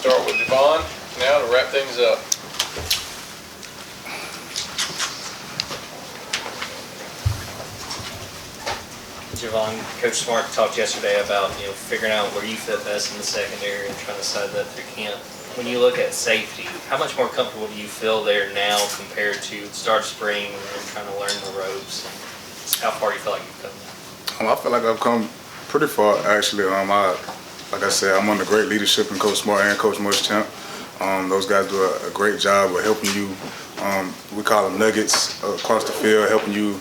start with Javon now to wrap things up. Javon, Coach Smart talked yesterday about figuring out where you fit best in the secondary and trying to decide that through camp. When you look at safety, how much more comfortable do you feel there now compared to the start of spring and trying to learn the ropes? How far do you feel like you've come? I feel like I've come pretty far actually. Like I said, I'm under great leadership in Coach Smart and Coach Muschamp. Those guys do a great job of helping you. We call them nuggets across the field, helping you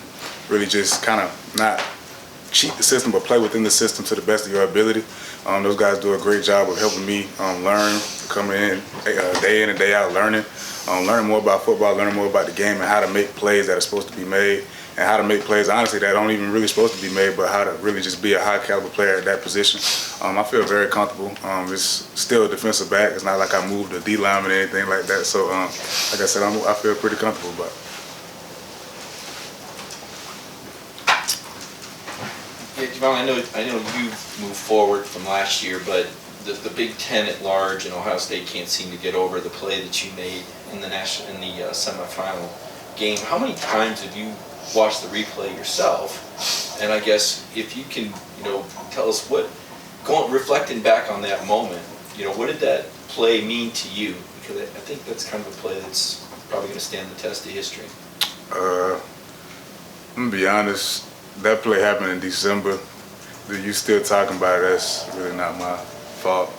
really just kind of not cheat the system, but play within the system to the best of your ability. Those guys do a great job of helping me learn, coming in and day out, learning more about football, learning more about the game and how to make plays that are supposed to be made, and how to make plays, honestly, that aren't even really supposed to be made, but how to really just be a high-caliber player at that position. I feel very comfortable. It's still a defensive back. It's not like I moved a D lineman or anything like that. So, like I said, I feel pretty comfortable about it. Yeah, Javon, I know you've moved forward from last year, but the Big Ten at large and Ohio State can't seem to get over the play that you made in the semifinal game. How many times have you watched the replay yourself? And I guess if you can, tell us reflecting back on that moment, what did that play mean to you? Because I think that's kind of a play that's probably going to stand the test of history. I'm gonna be honest. That play happened in December. You still talking about it? That's really not my fault.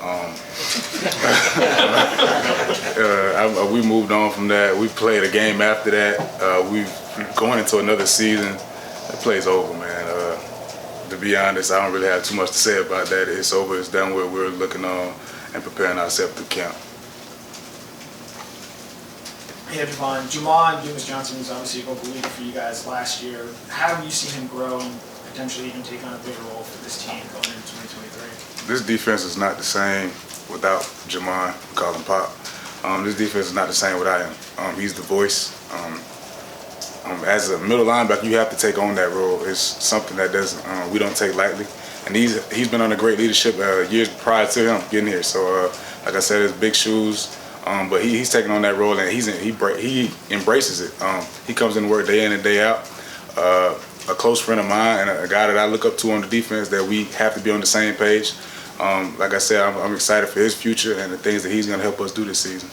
We moved on from that. We played a game after that. We've going into another season. That play's over, man. To be honest, I don't really have too much to say about that. It's over. It's done with. We're looking on and preparing ourselves through camp. Yeah, Javon. Jamon Dumas-Johnson was obviously a vocal leader for you guys last year. How have you seen him grow and potentially even take on a bigger role for this team going into 2023? This defense is not the same without Jamon. We call him Pop. This defense is not the same without him. He's the voice. As a middle linebacker, you have to take on that role. It's something that we don't take lightly. And he's been under great leadership years prior to him getting here. So, like I said, it's big shoes. But he's taking on that role and he embraces it. He comes in to work day in and day out. A close friend of mine and a guy that I look up to on the defense, that we have to be on the same page. Like I said, I'm excited for his future and the things that he's going to help us do this season.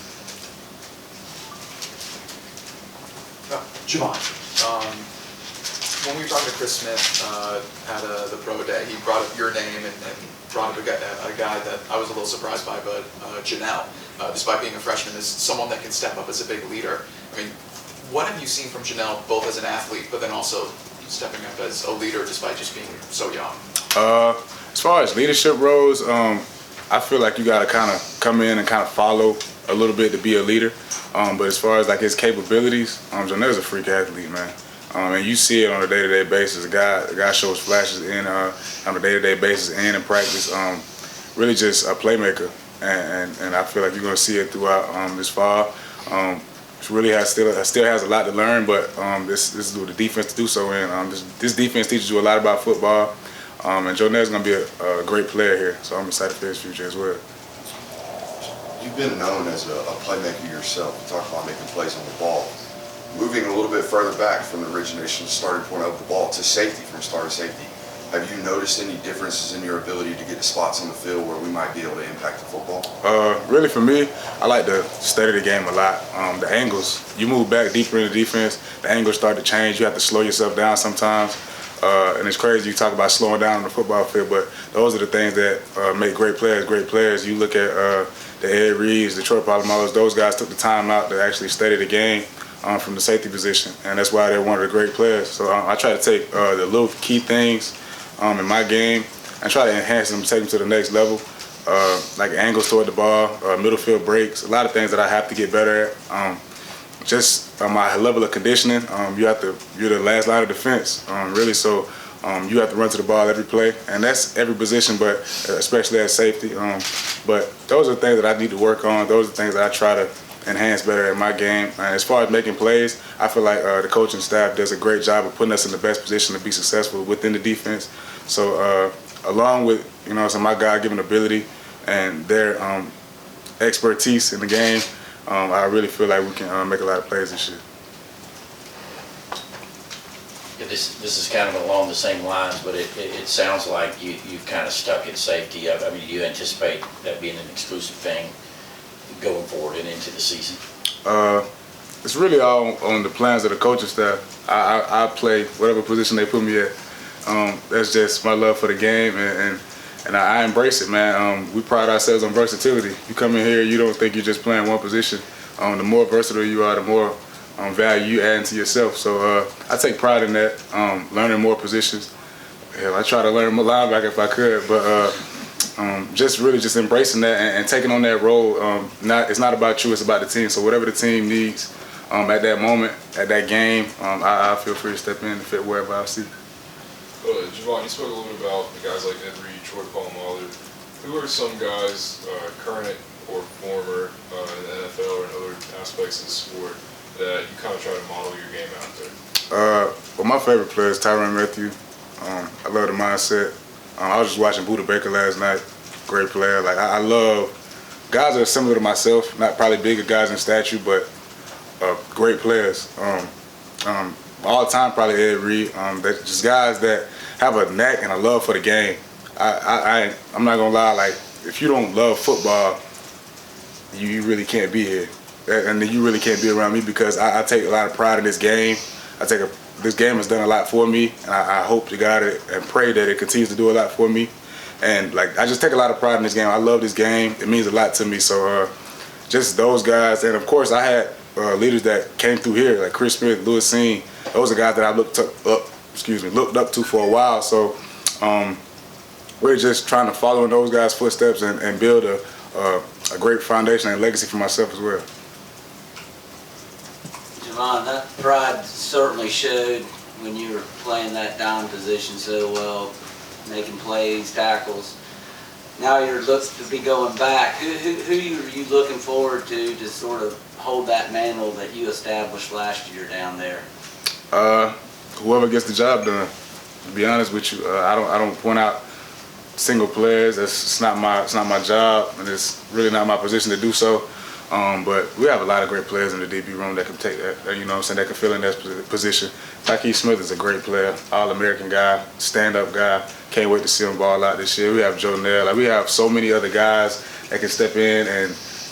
Javon, when we were talking to Chris Smith at the Pro Day, he brought up your name and brought up a guy that I was a little surprised by, but Janelle, despite being a freshman, is someone that can step up as a big leader. I mean, what have you seen from Janelle, both as an athlete, but then also stepping up as a leader despite just being so young? As far as leadership roles, I feel like you got to kind of come in and kind of follow a little bit to be a leader. But as far as like his capabilities, Janelle's a freak athlete, man. And you see it on a day-to-day basis. The guy shows flashes on a day-to-day basis and in practice. Really just a playmaker, and I feel like you're going to see it throughout this fall. Really still has a lot to learn, but this is what the defense to do so in. This defense teaches you a lot about football, and Janelle's going to be a great player here. So I'm excited for his future as well. You've been known as a playmaker yourself. You talk about making plays on the ball. Moving a little bit further back from the origination starting point of the ball to safety, from starter safety, have you noticed any differences in your ability to get to spots on the field where we might be able to impact the football? Really for me, I like to study the game a lot. The angles, you move back deeper in the defense, the angles start to change. You have to slow yourself down sometimes. And it's crazy you talk about slowing down on the football field, but those are the things that make great players. You look at the Ed Reeds, the Troy Polamalu's, those guys took the time out to actually study the game from the safety position, and that's why they're one of the great players. So I try to take the little key things in my game and try to enhance them, take them to the next level, like angles toward the ball, middle field breaks, a lot of things that I have to get better at. Just my level of conditioning, you're the last line of defense, really, so you have to run to the ball every play, and that's every position, but especially at safety. But those are the things that I need to work on. Those are the things that I try to enhance better in my game. And as far as making plays, I feel like the coaching staff does a great job of putting us in the best position to be successful within the defense. So along with my God-given ability and their expertise in the game, I really feel like we can make a lot of plays this year. Yeah, this is kind of along the same lines, but it sounds like you've kind of stuck at safety. I mean, do you anticipate that being an exclusive thing going forward and into the season? It's really all on the plans of the coaching staff. I play whatever position they put me at. That's just my love for the game, and I embrace it, man. We pride ourselves on versatility. You come in here, you don't think you're just playing one position. The more versatile you are, the more value you add into yourself. So I take pride in that, learning more positions. Hell, I try to learn more linebacker if I could, but just really just embracing that and taking on that role. It's not about you, it's about the team. So whatever the team needs at that moment, at that game, I feel free to step in and fit wherever I see. Javon, you spoke a little bit about the guys like Ed Reed, Troy Polamalu. Who are some guys, current or former, in the NFL or in other aspects of the sport, that you kind of try to model your game after? Well, my favorite player is Tyrann Mathieu. I love the mindset. I was just watching Buda Baker last night. Great player. Like I love guys that are similar to myself. Not probably bigger guys in stature, but great players. All the time, probably Ed Reed. Just guys that have a knack and a love for the game. I'm not gonna lie. Like if you don't love football, you really can't be here, and you really can't be around me because I take a lot of pride in this game. This game has done a lot for me, and I hope to God and pray that it continues to do a lot for me. And like I just take a lot of pride in this game. I love this game. It means a lot to me. So just those guys, and of course I had leaders that came through here like Chris Smith, Lewis Seen. Those are guys that I looked up to for a while. So we're just trying to follow in those guys' footsteps and build a great foundation and legacy for myself as well. Javon, that pride certainly showed when you were playing that down position so well, making plays, tackles. Now you're looking to be going back. Who are you looking forward to sort of hold that mantle that you established last year down there? Whoever gets the job done. To be honest with you, I don't point out single players. It's not my job, and it's really not my position to do so. But we have a lot of great players in the DB room that can take that. You know what I'm saying? That can fill in that position. Tyke Smith is a great player, All-American guy, stand-up guy. Can't wait to see him ball out this year. We have Joe Nail. Like we have so many other guys that can step in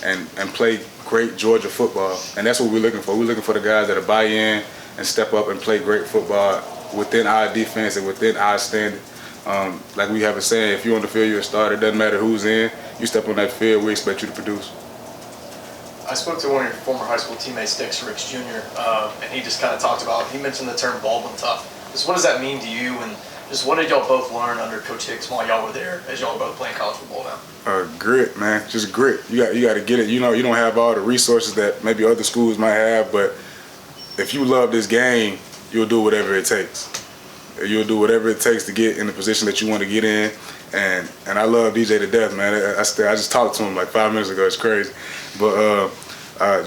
and play great Georgia football, and that's what we're looking for. We're looking for the guys that'll buy in and step up and play great football within our defense and within our standard. Like we have a saying, if you're on the field, you're a starter. It doesn't matter who's in. You step on that field, we expect you to produce. I spoke to one of your former high school teammates, Dix Ricks Jr., and he just kind of talked about, he mentioned the term Baldwin tough. Just what does that mean to you, and just what did y'all both learn under Coach Hicks while y'all were there, as y'all were both playing college football now? Grit, man, just grit. You got to get it. You know, you don't have all the resources that maybe other schools might have, but if you love this game, you'll do whatever it takes. You'll do whatever it takes to get in the position that you want to get in. And I love DJ to death, man. I just talked to him like 5 minutes ago. It's crazy. But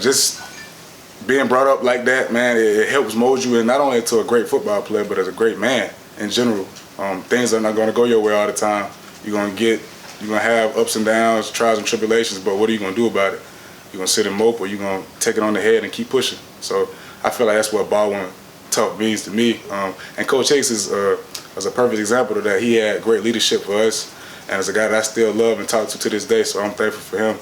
just being brought up like that, man, it helps mold you in not only into a great football player, but as a great man in general. Things are not going to go your way all the time. You're going to have ups and downs, trials and tribulations, but what are you going to do about it? You're going to sit and mope, or you're going to take it on the head and keep pushing. So I feel like that's what Baldwin tough means to me. And Coach Hicks is a perfect example of that. He had great leadership for us, and as a guy that I still love and talk to this day, so I'm thankful for him.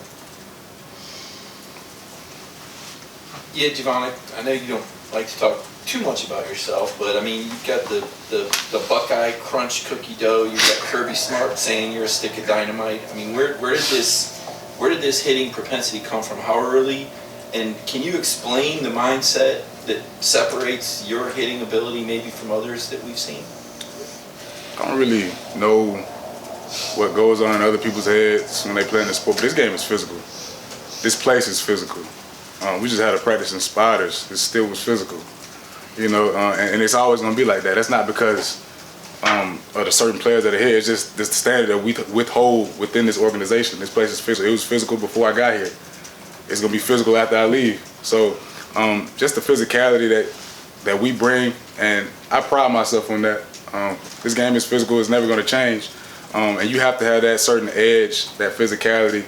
Yeah, Javon, I know you don't like to talk too much about yourself, but I mean, you've got the Buckeye Crunch cookie dough. You've got Kirby Smart saying you're a stick of dynamite. I mean, where did this hitting propensity come from? How early? And can you explain the mindset that separates your hitting ability maybe from others that we've seen? I don't really know what goes on in other people's heads when they play in the sport, but this game is physical. This place is physical. We just had a practice in Spiders. It still was physical, you know, and it's always going to be like that. That's not because of the certain players that are here. It's just the standard that we withhold within this organization. This place is physical. It was physical before I got here. It's going to be physical after I leave. So just the physicality that we bring, and I pride myself on that. This game is physical. It's never going to change. And you have to have that certain edge, that physicality.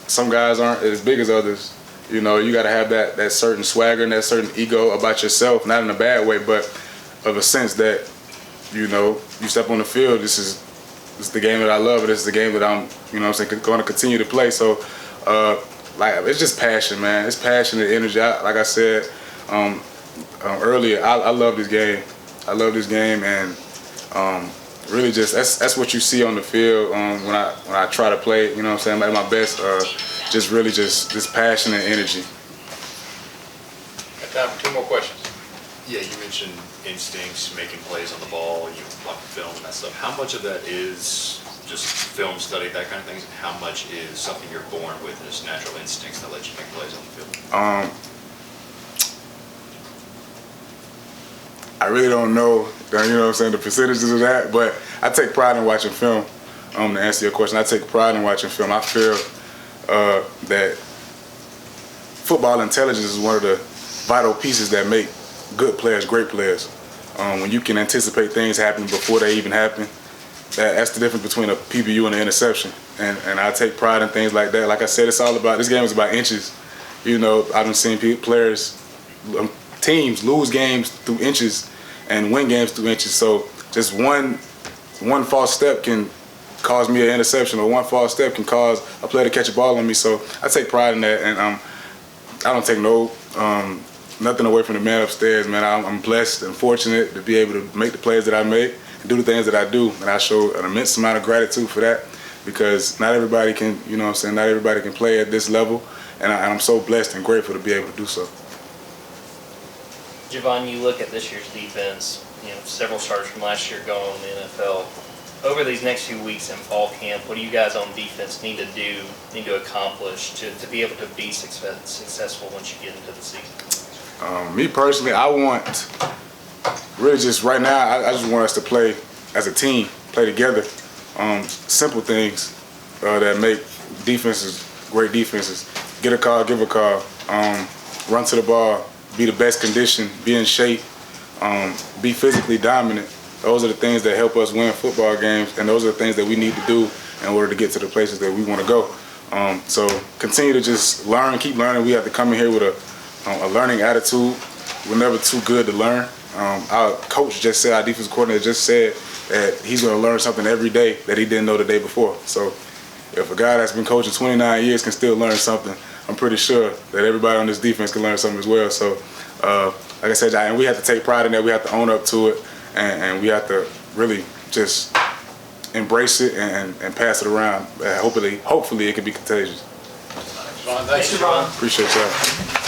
some guys aren't as big as others. You know, you got to have that certain swagger and that certain ego about yourself, not in a bad way, but of a sense that, you know, you step on the field, this is the game that I love, and this is the game that I'm, you know what I'm saying, going to continue to play. So, like, it's just passion, man. It's passion and energy. Like I said earlier, I love this game. I love this game, and really just that's what you see on the field when I try to play. You know what I'm saying, at my best. Just really just this passion and energy. Got time for 2 more questions. Yeah, you mentioned instincts, making plays on the ball, you watch film and that stuff. How much of that is just film study, that kind of things, and how much is something you're born with, just natural instincts that let you make plays on the field? I really don't know, you know what I'm saying, the percentages of that, but I take pride in watching film. To answer your question, I take pride in watching film. I feel that football intelligence is one of the vital pieces that make good players great players. When you can anticipate things happening before they even happen, that's the difference between a PBU and an interception. And I take pride in things like that. Like I said, it's all about, this game is about inches. You know, I've been seeing players, teams lose games through inches and win games through inches. So just one false step can cause me an interception, or one false step can cause a player to catch a ball on me. So I take pride in that, and I don't take nothing away from the man upstairs, man. I'm blessed and fortunate to be able to make the plays that I make and do the things that I do, and I show an immense amount of gratitude for that, because not everybody can, you know what I'm saying, not everybody can play at this level, and I'm so blessed and grateful to be able to do so. Javon, you look at this year's defense, you know, several starters from last year going on in the NFL. Over these next few weeks in fall camp, what do you guys on defense need to do, need to accomplish to be able to be successful once you get into the season? Me personally, I want, really just right now, I just want us to play as a team, play together. Simple things that make defenses great defenses. Get a call, give a call, run to the ball, be the best condition, be in shape, be physically dominant. Those are the things that help us win football games, and those are the things that we need to do in order to get to the places that we want to go. So continue to just learn, keep learning. We have to come in here with a learning attitude. We're never too good to learn. Our coach just said, our defensive coordinator just said that he's going to learn something every day that he didn't know the day before. So if a guy that's been coaching 29 years can still learn something, I'm pretty sure that everybody on this defense can learn something as well. So like I said, and we have to take pride in that. We have to own up to it, and we have to really just embrace it and pass it around. Hopefully it can be contagious. Javon, thanks. Appreciate y'all.